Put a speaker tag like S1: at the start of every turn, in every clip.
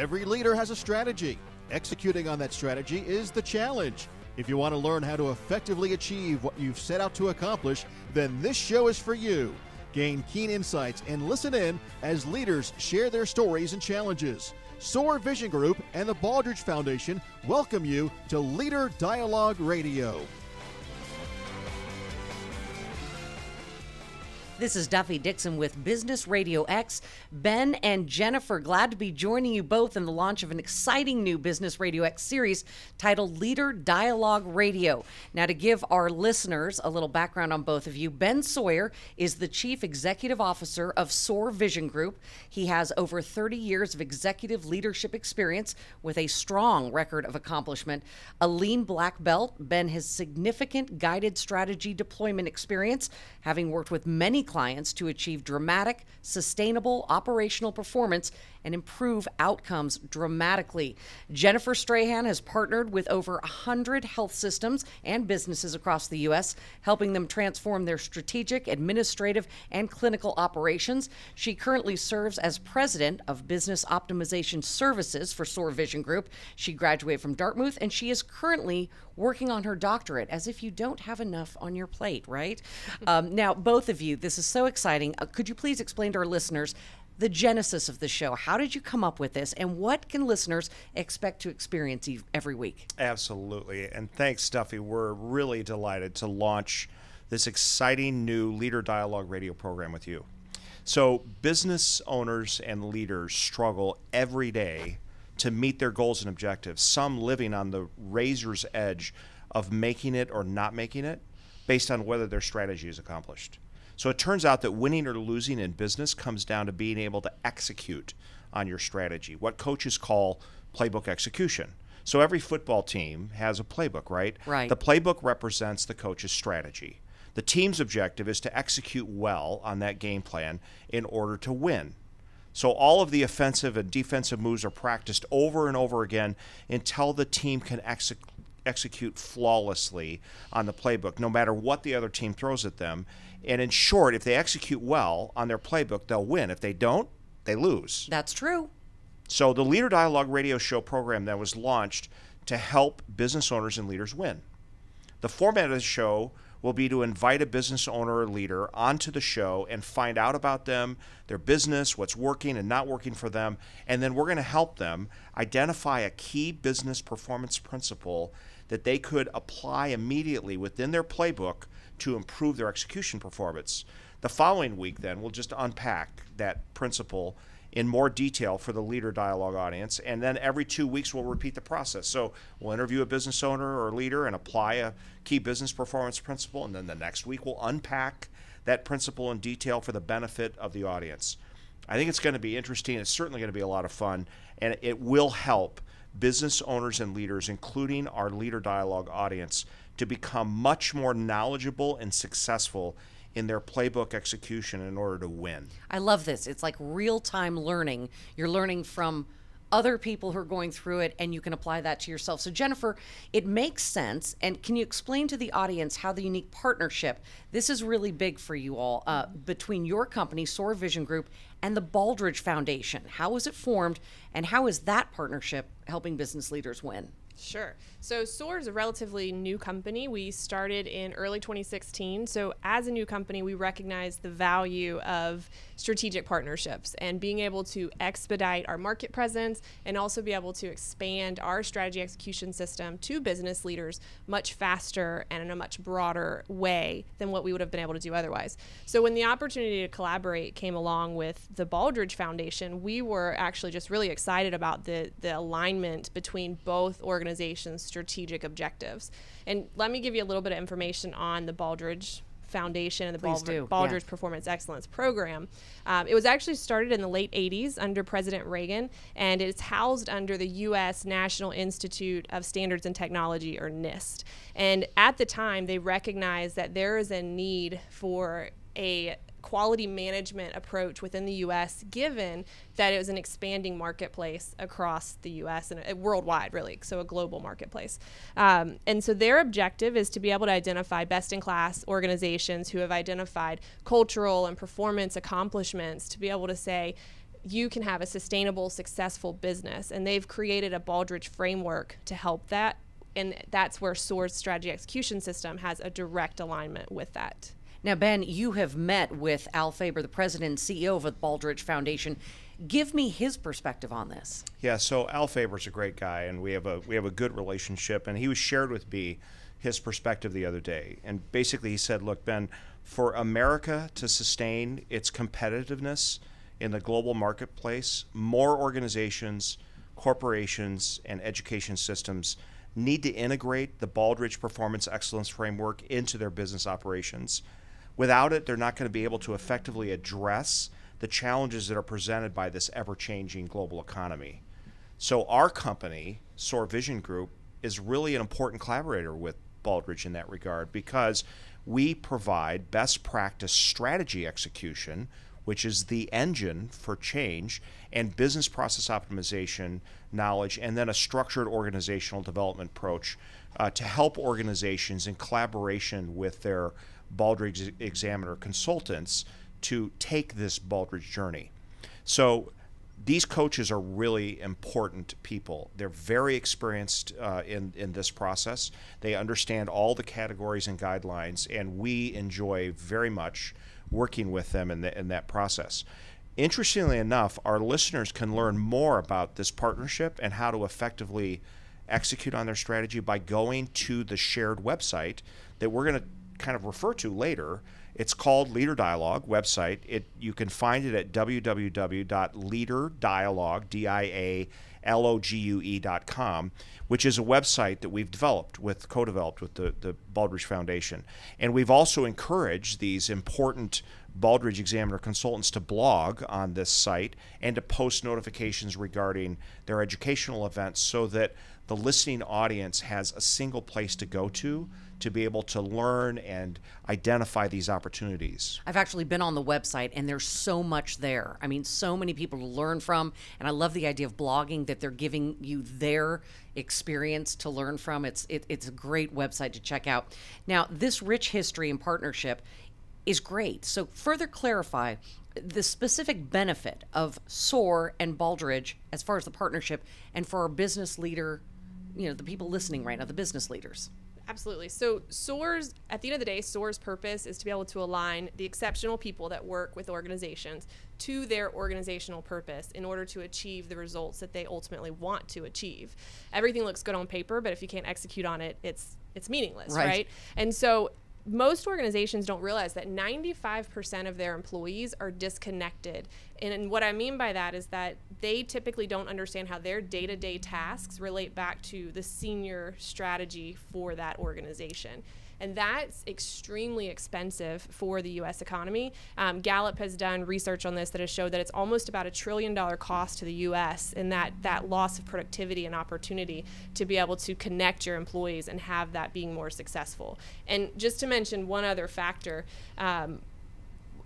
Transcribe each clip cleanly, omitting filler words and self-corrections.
S1: Every leader has a strategy. Executing on that strategy is the challenge. If you want to learn how to effectively achieve what you've set out to accomplish, then this show is for you. Gain keen insights and listen in as leaders share their stories and challenges. SOAR Vision Group and the Baldrige Foundation welcome you to Leader Dialogue Radio.
S2: This is Duffy Dixon with Business Radio X. Ben and Jennifer, glad to be joining you both in the launch of an exciting new Business Radio X series titled Leader Dialogue Radio. Now, to give our listeners a little background on both of you, Ben Sawyer is the Chief Executive Officer of SOAR Vision Group. He has over 30 years of executive leadership experience with a strong record of accomplishment. A lean black belt, Ben has significant guided strategy deployment experience, having worked with many clients to achieve dramatic, sustainable operational performance and improve outcomes dramatically. Jennifer Strahan has partnered with over 100 health systems and businesses across the U.S., helping them transform their strategic, administrative, and clinical operations. She currently serves as president of Business Optimization Services for SOAR Vision Group. She graduated from Dartmouth, and she is currently working on her doctorate, as if you don't have enough on your plate, right? Now, both of you, this is so exciting. Could you please explain to our listeners the genesis of the show? How did you come up with this, and what can listeners expect to experience every week?
S3: Absolutely, and thanks, Duffy. We're really delighted to launch this exciting new Leader Dialogue Radio program with you. So business owners and leaders struggle every day to meet their goals and objectives, some living on the razor's edge of making it or not making it based on whether their strategy is accomplished. So it turns out that winning or losing in business comes down to being able to execute on your strategy, what coaches call playbook execution. So every football team has a playbook, right?
S2: Right.
S3: The playbook represents the coach's strategy. The team's objective is to execute well on that game plan in order to win. So all of the offensive and defensive moves are practiced over and over again until the team can execute flawlessly on the playbook, no matter what the other team throws at them. And in short, if they execute well on their playbook, they'll win. If they don't, they lose.
S2: That's true.
S3: So the Leader Dialogue Radio Show program that was launched to help business owners and leaders win. The format of the show will be to invite a business owner or leader onto the show and find out about them, their business, what's working and not working for them, and then we're going to help them identify a key business performance principle that they could apply immediately within their playbook to improve their execution performance. The following week, then, we'll just unpack that principle in more detail for the Leader Dialogue audience, and then every 2 weeks we'll repeat the process. So we'll interview a business owner or leader and apply a key business performance principle, and then the next week we'll unpack that principle in detail for the benefit of the audience. I think it's going to be interesting. It's certainly going to be a lot of fun, and it will help business owners and leaders, including our Leader Dialogue audience, to become much more knowledgeable and successful in their playbook execution in order to win.
S2: I love this. It's like real-time learning. You're learning from other people who are going through it, and you can apply that to yourself. So Jennifer, it makes sense. And can you explain to the audience how the unique partnership, this is really big for you all, between your company, SOAR Vision Group, and the Baldrige Foundation? How was it formed, and how is that partnership helping business leaders win?
S4: Sure. So SOAR is a relatively new company. We started in early 2016. So as a new company, we recognize the value of strategic partnerships and being able to expedite our market presence and also be able to expand our strategy execution system to business leaders much faster and in a much broader way than what we would have been able to do otherwise. So when the opportunity to collaborate came along with the Baldrige Foundation, we were actually just really excited about the alignment between both organizations' strategic objectives. And let me give you a little bit of information on the Baldrige Foundation and the Baldrige Performance Excellence Program. It was actually started in the late 80s under President Reagan, and it's housed under the U.S. National Institute of Standards and Technology, or NIST. And at the time, they recognized that there is a need for a quality management approach within the U.S., given that it was an expanding marketplace across the U.S. and worldwide, really, so a global marketplace. And so their objective is to be able to identify best-in-class organizations who have identified cultural and performance accomplishments to be able to say, you can have a sustainable, successful business. And they've created a Baldrige framework to help that. And that's where SOAR's strategy execution system has a direct alignment with that.
S2: Now, Ben, you have met with Al Faber, the president and CEO of the Baldrige Foundation. Give me his perspective on this.
S3: Yeah, so Al Faber's a great guy, and we have a good relationship. And he was shared with me his perspective the other day. And basically he said, look, Ben, for America to sustain its competitiveness in the global marketplace, more organizations, corporations, and education systems need to integrate the Baldrige Performance Excellence Framework into their business operations. Without it, they're not going to be able to effectively address the challenges that are presented by this ever-changing global economy. So our company, SOAR Vision Group, is really an important collaborator with Baldrige in that regard, because we provide best practice strategy execution, which is the engine for change, and business process optimization knowledge, and then a structured organizational development approach to help organizations in collaboration with their Baldrige Examiner consultants to take this Baldrige journey. So these coaches are really important people. They're very experienced in this process. They understand all the categories and guidelines, and we enjoy very much working with them in that process. Interestingly enough, our listeners can learn more about this partnership and how to effectively execute on their strategy by going to the shared website that we're going to kind of refer to later. It's called Leader Dialogue website. You can find it at www.leaderdialogue.com, which is a website that we've co-developed with the Baldrige Foundation. And we've also encouraged these important Baldrige Examiner consultants to blog on this site and to post notifications regarding their educational events, so that the listening audience has a single place to go to be able to learn and identify these opportunities.
S2: I've actually been on the website, and there's so much there. I mean, so many people to learn from, and I love the idea of blogging, that they're giving you their experience to learn from. It's a great website to check out. Now, this rich history and partnership is great. So further clarify the specific benefit of SOAR and Baldrige as far as the partnership, and for our business leader, the people listening right now, the business leaders.
S4: Absolutely. So SOAR's, at the end of the day, SOAR's purpose is to be able to align the exceptional people that work with organizations to their organizational purpose in order to achieve the results that they ultimately want to achieve. Everything looks good on paper, but if you can't execute on it, it's meaningless, right? And so most organizations don't realize that 95% of their employees are disconnected. And what I mean by that is that they typically don't understand how their day-to-day tasks relate back to the senior strategy for that organization. And that's extremely expensive for the U.S. economy. Gallup has done research on this that has showed that it's almost about $1 trillion cost to the U.S. in that loss of productivity and opportunity to be able to connect your employees and have that being more successful. And just to mention one other factor,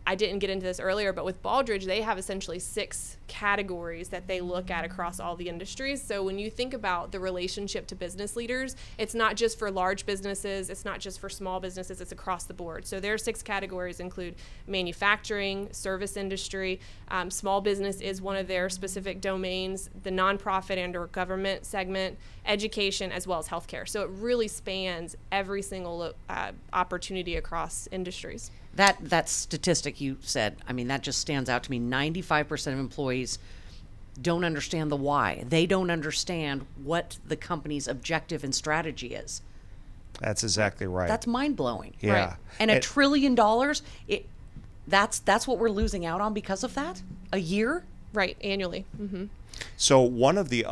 S4: I didn't get into this earlier, but with Baldrige, they have essentially 6 categories that they look at across all the industries. So when you think about the relationship to business leaders, it's not just for large businesses, it's not just for small businesses, it's across the board. So their 6 categories include manufacturing, service industry, small business is one of their specific domains, the nonprofit and or government segment, education, as well as healthcare. So it really spans every single opportunity across industries.
S2: That statistic you said, I mean, that just stands out to me. 95% of employees don't understand the why. They don't understand what the company's objective and strategy is.
S3: That's exactly right.
S2: That's mind-blowing.
S3: Yeah.
S2: Right? And $1 trillion, that's what we're losing out on because of that? A year?
S4: Right, annually. Mm-hmm.
S3: So one of the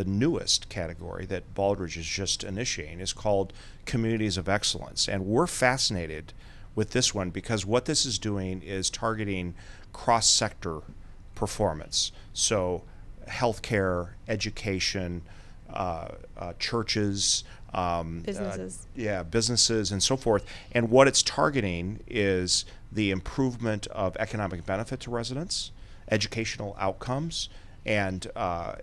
S3: newest category that Baldrige is just initiating is called Communities of Excellence. And we're fascinated with this one because what this is doing is targeting cross-sector performance. So healthcare, education, churches,
S4: businesses.
S3: Businesses and so forth. And what it's targeting is the improvement of economic benefit to residents, educational outcomes, and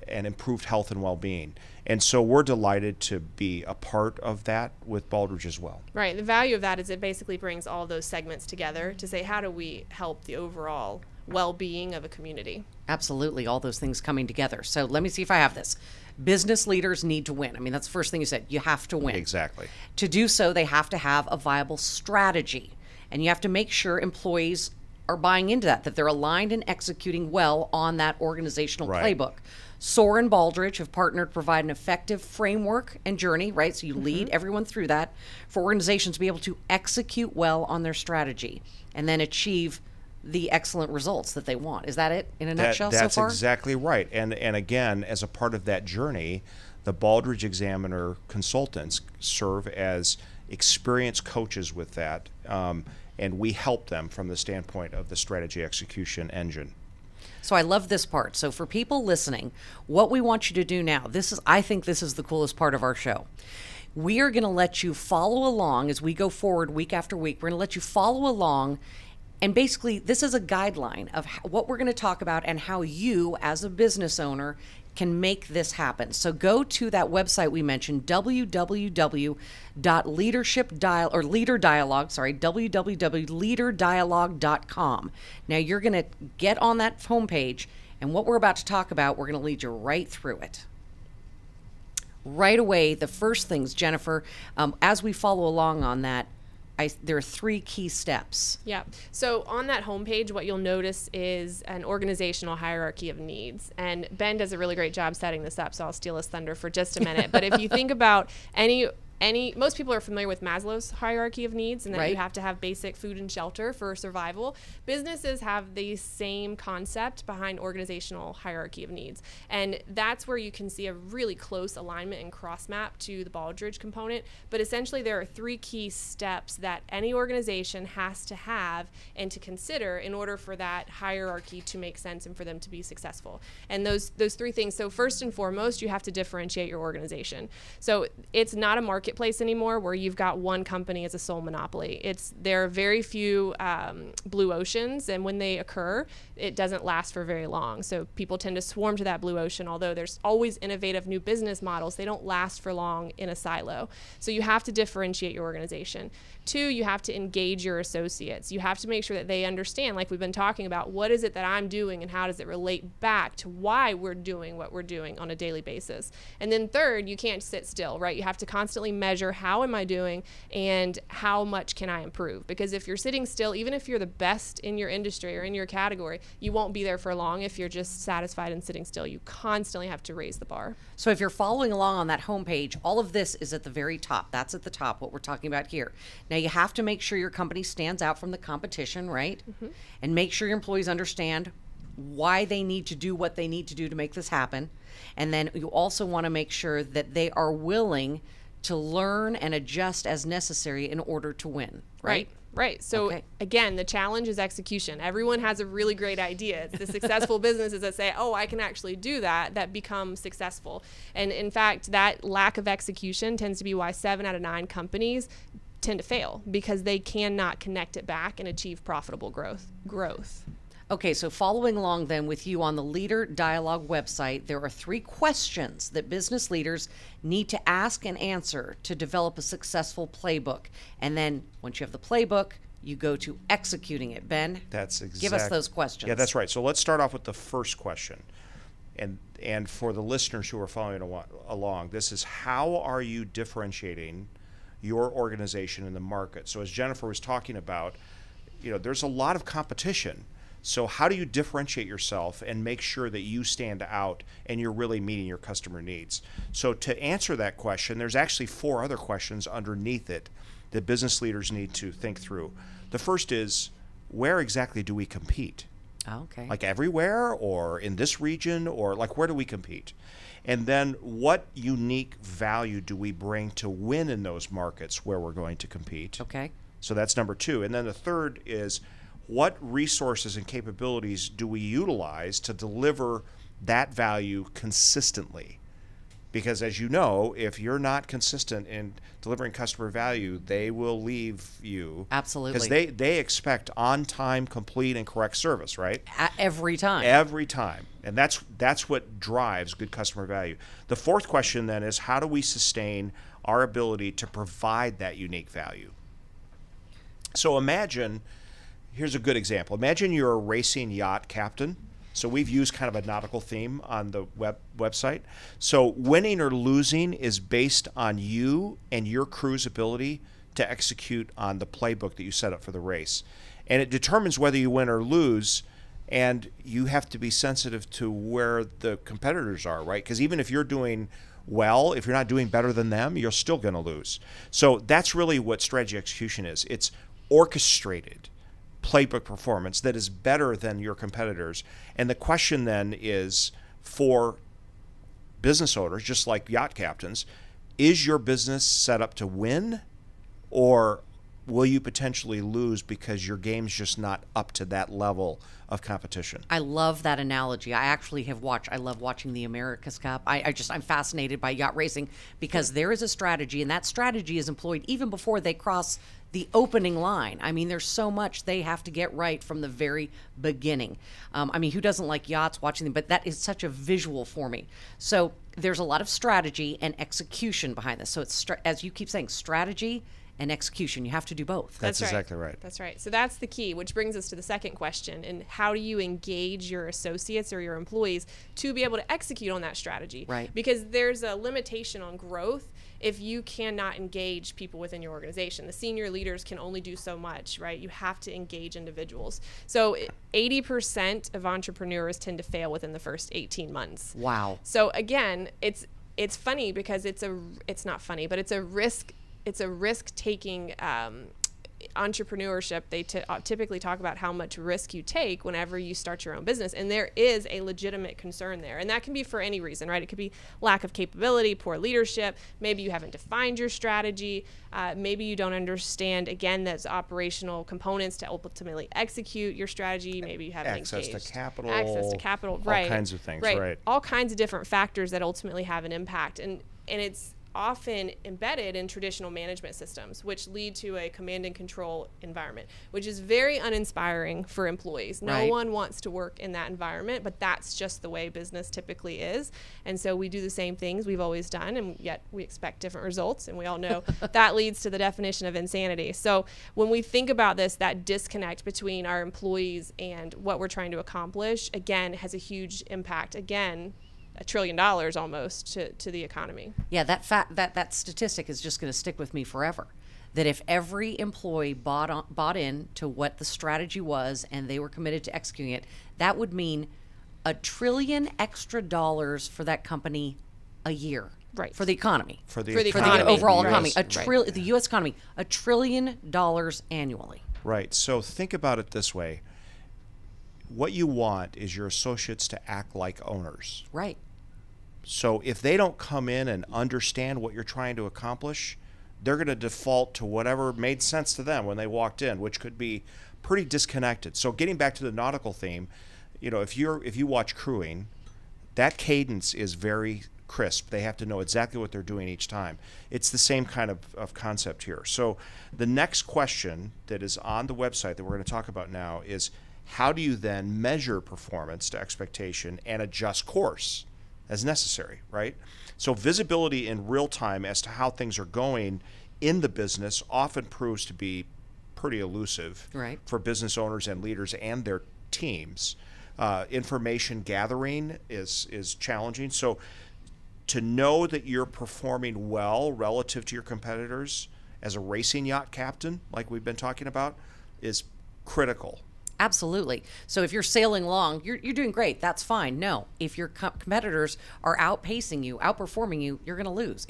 S3: improved health and well-being. And so we're delighted to be a part of that with Baldrige as well.
S4: Right. The value of that is it basically brings all those segments together to say, how do we help the overall well-being of a community.
S2: Absolutely, all those things coming together. So let me see if I have this. Business leaders need to win. I mean, that's the first thing you said. You have to win.
S3: Exactly.
S2: To do so, they have to have a viable strategy. And you have to make sure employees are buying into that they're aligned and executing well on that organizational playbook. SOAR and Baldrige have partnered to provide an effective framework and journey, right? So you lead everyone through that for organizations to be able to execute well on their strategy and then achieve the excellent results that they want. Is that it in a nutshell so far?
S3: That's exactly right. And again, as a part of that journey, the Baldrige Examiner consultants serve as experienced coaches with that, and we help them from the standpoint of the strategy execution engine.
S2: So I love this part. So for people listening, what we want you to do now, I think this is the coolest part of our show. We are going to let you follow along as we go forward week after week. We're going to let you follow along. And basically, this is a guideline of what we're going to talk about and how you, as a business owner, can make this happen. So go to that website we mentioned, www.leaderdialogue.com. Now you're going to get on that homepage, and what we're about to talk about, we're going to lead you right through it. Right away, the first things, Jennifer, as we follow along on that, there are 3 key steps.
S4: Yeah. So on that homepage, what you'll notice is an organizational hierarchy of needs. And Ben does a really great job setting this up, so I'll steal his thunder for just a minute. But if you think about most people are familiar with Maslow's hierarchy of needs, and that you have to have basic food and shelter for survival. Businesses have the same concept behind organizational hierarchy of needs. And that's where you can see a really close alignment and cross map to the Baldrige component. But essentially there are 3 key steps that any organization has to have and to consider in order for that hierarchy to make sense and for them to be successful. And those 3 things. So first and foremost, you have to differentiate your organization. So it's not a marketplace anymore where you've got one company as a sole monopoly. There are very few blue oceans, and when they occur, it doesn't last for very long. So people tend to swarm to that blue ocean. Although there's always innovative new business models, they don't last for long in a silo. So you have to differentiate your organization. 2, you have to engage your associates. You have to make sure that they understand, like we've been talking about, what is it that I'm doing and how does it relate back to why we're doing what we're doing on a daily basis. And then 3rd, you can't sit still, right? You have to constantly measure how am I doing and how much can I improve. Because if you're sitting still, even if you're the best in your industry or in your category, you won't be there for long if you're just satisfied and sitting still. You constantly have to raise the bar.
S2: So if you're following along on that homepage, all of this is at the very top. That's at the top, what we're talking about here. Now you have to make sure your company stands out from the competition, right? And make sure your employees understand why they need to do what they need to do to make this happen. And then you also want to make sure that they are willing to learn and adjust as necessary in order to win, right?
S4: Right. So again, the challenge is execution. Everyone has a really great idea. It's the successful businesses that say, oh, I can actually do that become successfst. And in fact, that lack of execution tends to be why 7 out of 9 companies tend to fail, because they cannot connect it back and achieve profitable growth.
S2: Okay, so following along then with you on the Leader Dialogue website, there are 3 questions that business leaders need to ask and answer to develop a successful playbook. And then once you have the playbook, you go to executing it. Ben, give us those questions.
S3: Yeah, that's right. So let's start off with the first question. And for the listeners who are following along, this is, how are you differentiating your organization in the market? So as Jennifer was talking about, there's a lot of competition. So how do you differentiate yourself and make sure that you stand out and you're really meeting your customer needs? So to answer that question, there's actually 4 other questions underneath it that business leaders need to think through. The first is, where exactly do we compete?
S2: Okay.
S3: Like everywhere, or in this region, or like where do we compete? And then what unique value do we bring to win in those markets where we're going to compete?
S2: Okay.
S3: So that's number 2. And then the third is, what resources and capabilities do we utilize to deliver that value consistently? Because as you know, if you're not consistent in delivering customer value, they will leave you.
S2: Absolutely.
S3: Because they expect on-time, complete, and correct service, right?
S2: Every time.
S3: Every time. And that's what drives good customer value. The 4th question then is, how do we sustain our ability to provide that unique value? So imagine, here's a good example. Imagine you're a racing yacht captain. So we've used kind of a nautical theme on the website. So winning or losing is based on you and your crew's ability to execute on the playbook that you set up for the race. And it determines whether you win or lose, and you have to be sensitive to where the competitors are, right? Because even if you're doing well, if you're not doing better than them, you're still going to lose. So that's really what strategy execution is. It's orchestrated playbook performance that is better than your competitors. And the question then is, for business owners, just like yacht captains, is your business set up to win, or will you potentially lose because your game's just not up to that level of competition?
S2: I love that analogy. I love watching the America's Cup. I'm fascinated by yacht racing because there is a strategy, and that strategy is employed even before they cross the opening line. I mean, there's so much they have to get right from the very beginning. I mean, who doesn't like yachts, watching them? But that is such a visual for me. So there's a lot of strategy and execution behind this. So it's, as you keep saying, strategy and execution. You have to do both.
S3: That's exactly right.
S4: That's right. So that's the key, which brings us to the second question. And how do you engage your associates or your employees to be able to execute on that strategy?
S2: Right.
S4: Because there's a limitation on growth if you cannot engage people within your organization. The senior leaders can only do so much, right? You have to engage individuals. So 80% of entrepreneurs tend to fail within the first 18 months.
S2: Wow.
S4: So again, it's funny because it's not funny, but it's a risk-taking entrepreneurship. They typically talk about how much risk you take whenever you start your own business, and there is a legitimate concern there, and that can be for any reason, right? It could be lack of capability, poor leadership, maybe you haven't defined your strategy, maybe you don't understand, again, those operational components to ultimately execute your strategy, maybe you haven't
S3: access
S4: engaged.
S3: to capital,
S4: Right.
S3: All kinds of things, right.
S4: All kinds of different factors that ultimately have an impact, and it's often embedded in traditional management systems, which lead to a command and control environment, which is very uninspiring for employees. No one wants to work in that environment, but that's just the way business typically is. And so we do the same things we've always done, and yet we expect different results. And we all know that leads to the definition of insanity. So when we think about this, that disconnect between our employees and what we're trying to accomplish, again, has a huge impact. Again, $1 trillion almost to the economy.
S2: Yeah, that statistic is just going to stick with me forever. That if every employee bought in to what the strategy was and they were committed to executing it, that would mean $1 trillion extra for that company a year.
S4: Right.
S2: For the economy.
S3: For the
S2: overall
S3: the
S2: economy.
S3: US,
S2: The U.S. economy, $1 trillion annually.
S3: Right. So think about it this way. What you want is your associates to act like owners.
S2: Right.
S3: So if they don't come in and understand what you're trying to accomplish, they're going to default to whatever made sense to them when they walked in, which could be pretty disconnected. So getting back to the nautical theme, if you watch crewing, that cadence is very crisp. They have to know exactly what they're doing each time. It's the same kind of concept here. So the next question that is on the website that we're going to talk about now is, how do you then measure performance to expectation and adjust course as necessary, right? So visibility in real time as to how things are going in the business often proves to be pretty elusive for business owners and leaders and their teams. Information gathering is challenging. So to know that you're performing well relative to your competitors as a racing yacht captain, like we've been talking about, is critical.
S2: Absolutely. So if you're sailing long, you're doing great. That's fine. No, if your competitors are outpacing you, outperforming you, you're going to lose.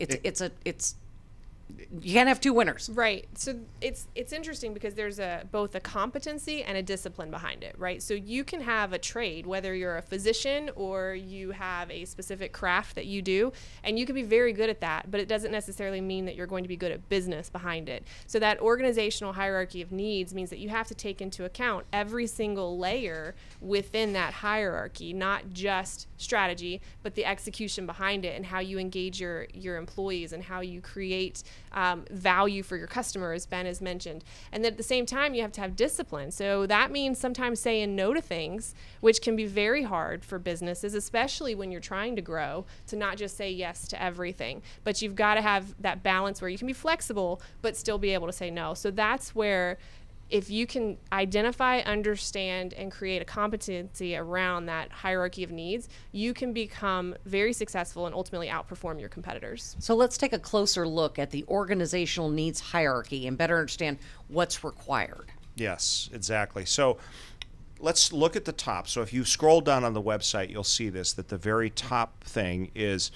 S2: You can't have two winners.
S4: Right. So it's interesting because there's both a competency and a discipline behind it, right? So you can have a trade, whether you're a physician or you have a specific craft that you do, and you can be very good at that, but it doesn't necessarily mean that you're going to be good at business behind it. So that organizational hierarchy of needs means that you have to take into account every single layer within that hierarchy, not just strategy, but the execution behind it and how you engage your employees and how you create value for your customers, Ben has mentioned. And then at the same time, you have to have discipline. So that means sometimes saying no to things, which can be very hard for businesses, especially when you're trying to grow, to not just say yes to everything. But you've got to have that balance where you can be flexible, but still be able to say no. So that's where if you can identify, understand, and create a competency around that hierarchy of needs, you can become very successful and ultimately outperform your competitors.
S2: So let's take a closer look at the organizational needs hierarchy and better understand what's required.
S3: Yes, exactly. So let's look at the top. So if you scroll down on the website, you'll see this, that the very top thing is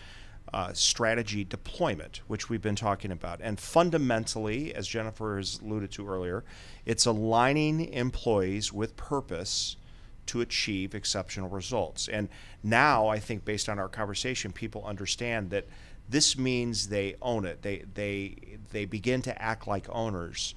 S3: strategy deployment, which we've been talking about. And fundamentally, as Jennifer has alluded to earlier, it's aligning employees with purpose to achieve exceptional results. And now, I think based on our conversation, people understand that this means they own it. They begin to act like owners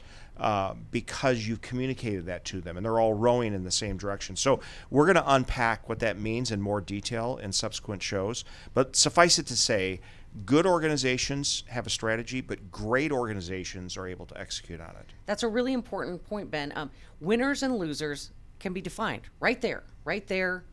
S3: because you've communicated that to them, and they're all rowing in the same direction. So we're going to unpack what that means in more detail in subsequent shows. But suffice it to say, good organizations have a strategy, but great organizations are able to execute on it.
S2: That's a really important point, Ben. Winners and losers can be defined right there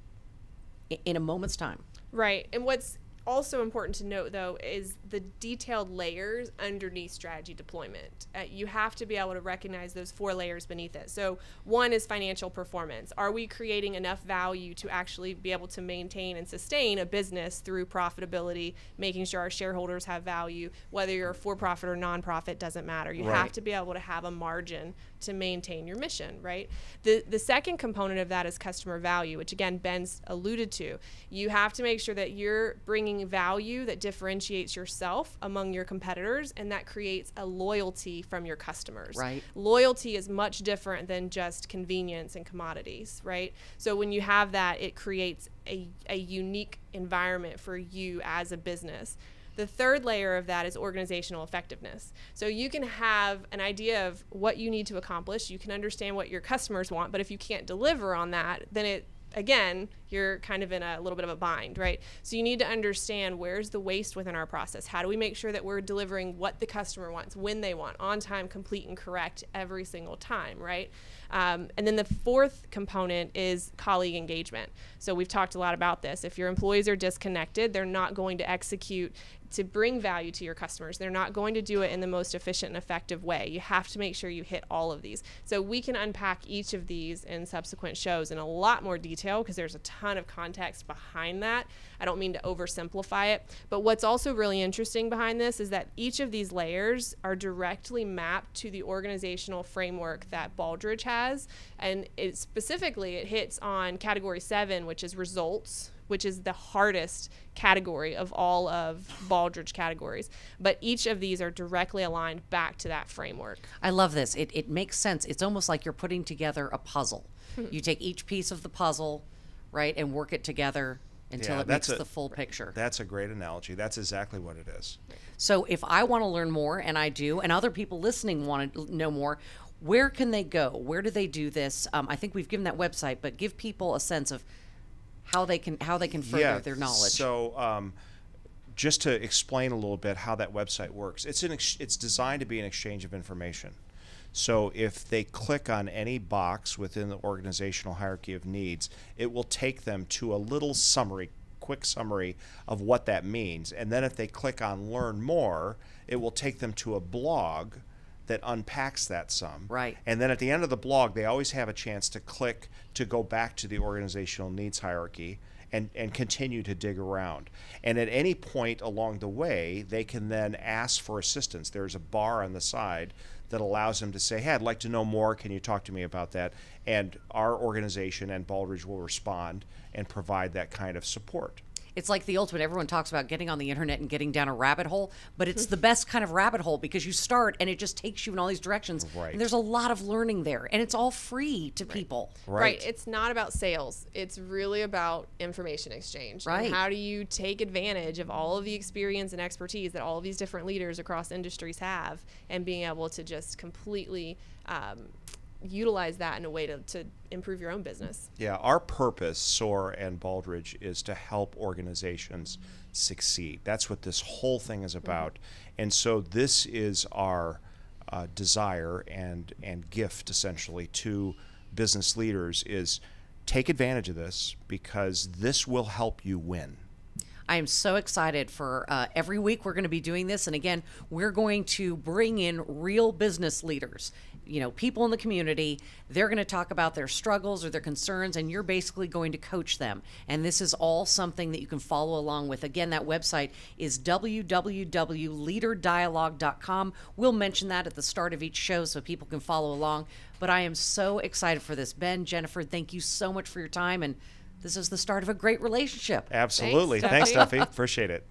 S2: in a moment's time.
S4: Right. And what's also important to note, though, is the detailed layers underneath strategy deployment. You have to be able to recognize those 4 layers beneath it. So one is financial performance. Are we creating enough value to actually be able to maintain and sustain a business through profitability, making sure our shareholders have value, whether you're a for-profit or nonprofit, doesn't matter. You have to be able to have a margin to maintain your mission, right? The second component of that is customer value, which again, Ben's alluded to. You have to make sure that you're bringing value that differentiates yourself among your competitors, and that creates a loyalty from your customers.
S2: Right.
S4: Loyalty is much different than just convenience and commodities, right? So when you have that, it creates a unique environment for you as a business. The third layer of that is organizational effectiveness. So you can have an idea of what you need to accomplish. You can understand what your customers want, but if you can't deliver on that, then again, you're kind of in a little bit of a bind, right? So you need to understand, where's the waste within our process? How do we make sure that we're delivering what the customer wants, when they want, on time, complete, and correct every single time, right? And then the fourth component is colleague engagement. So we've talked a lot about this. If your employees are disconnected, they're not going to execute to bring value to your customers. They're not going to do it in the most efficient and effective way. You have to make sure you hit all of these. So we can unpack each of these in subsequent shows in a lot more detail, because there's a ton of context behind that. I don't mean to oversimplify it, but what's also really interesting behind this is that each of these layers are directly mapped to the organizational framework that Baldrige has, and it hits on category 7, which is results, which is the hardest category of all of Baldrige categories. But each of these are directly aligned back to that framework.
S2: I love this. It makes sense. It's almost like you're putting together a puzzle. You take each piece of the puzzle, right, and work it together until it makes the full picture.
S3: That's a great analogy. That's exactly what it is.
S2: So if I want to learn more, and I do, and other people listening want to know more, where can they go? Where do they do this? I think we've given that website, but give people a sense of how they can further their knowledge.
S3: So just to explain a little bit how that website works, it's designed to be an exchange of information. So if they click on any box within the organizational hierarchy of needs, it will take them to a little quick summary of what that means. And then if they click on learn more, it will take them to a blog that unpacks that some.
S2: Right.
S3: And then at the end of the blog, they always have a chance to click to go back to the organizational needs hierarchy and continue to dig around. And at any point along the way, they can then ask for assistance. There's a bar on the side that allows them to say, hey, I'd like to know more. Can you talk to me about that? And our organization and Baldrige will respond and provide that kind of support.
S2: It's like the ultimate. Everyone talks about getting on the internet and getting down a rabbit hole, but it's the best kind of rabbit hole, because you start and it just takes you in all these directions.
S3: Right.
S2: And there's a lot of learning there, and it's all free to people.
S4: Right. It's not about sales. It's really about information exchange.
S2: Right.
S4: And how do you take advantage of all of the experience and expertise that all of these different leaders across industries have, and being able to just completely utilize that in a way to improve your own business.
S3: Yeah, our purpose, SOAR and Baldrige, is to help organizations succeed. That's what this whole thing is about. And so this is our desire and gift, essentially, to business leaders, is take advantage of this, because this will help you win.
S2: I am so excited for every week we're going to be doing this. And again, we're going to bring in real business leaders. people in the community. They're going to talk about their struggles or their concerns, and you're basically going to coach them. And this is all something that you can follow along with. Again, that website is www.leaderdialogue.com. We'll mention that at the start of each show so people can follow along. But I am so excited for this. Ben, Jennifer, thank you so much for your time, and this is the start of a great relationship.
S3: Absolutely. Thanks, Duffy. Appreciate it.